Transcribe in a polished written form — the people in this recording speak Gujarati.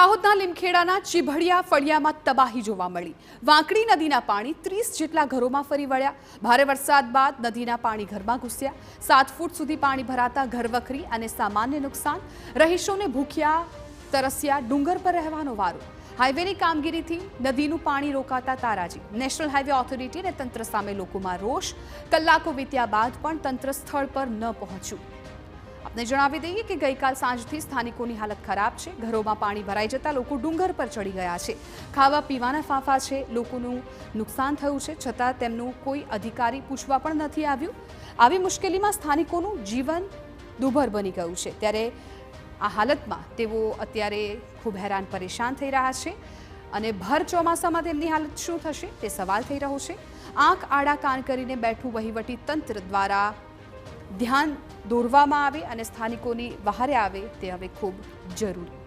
દાહોદના લીમખેડાના ચીભડિયા ફળિયામાં તબાહી જોવા મળી। વાંકડી નદીના પાણી 30 જેટલા ઘરોમાં ફરી વળ્યા। ભારે વરસાદ બાદ નદીના પાણી ઘરમાં ઘૂસ્યા। 7 ફૂટ સુધી પાણી ભરાતા ઘરવખરી અને સામાન્ય નુકસાન। રહીશોને ભૂખ્યા તરસ્યા ડુંગર પર રહેવાનો વારો। હાઈવેની કામગીરીથી નદીનું પાણી રોકાતા તારાજી। નેશનલ હાઈવે ઓથોરિટી અને તંત્ર સામે લોકોમાં રોષ। કલાકો વીત્યા બાદ પણ તંત્ર સ્થળ પર ન પહોંચ્યું। આપને જણાવી દઈએ કે ગઈકાલ સાંજથી સ્થાનિકોની હાલત ખરાબ છે। ઘરોમાં પાણી ભરાઈ જતા લોકો ડુંગર પર ચડી ગયા છે। ખાવા પીવાના ફાંફા છે। લોકોનું નુકસાન થયું છે, છતાં તેમનું કોઈ અધિકારી પૂછવા પણ નથી આવ્યું। આવી મુશ્કેલીમાં સ્થાનિકોનું જીવન દુભર બની ગયું છે। ત્યારે આ હાલતમાં તેઓ અત્યારે ખૂબ હેરાન પરેશાન થઈ રહ્યા છે અને ભર ચોમાસામાં તેમની હાલત શું થશે તે સવાલ થઈ રહ્યો છે। આંખ આડા કાન કરીને બેઠું વહીવટી તંત્ર દ્વારા ધ્યાન દોરવામાં આવે અને સ્થાનિકોની વહારે આવે તે હવે ખૂબ જરૂરી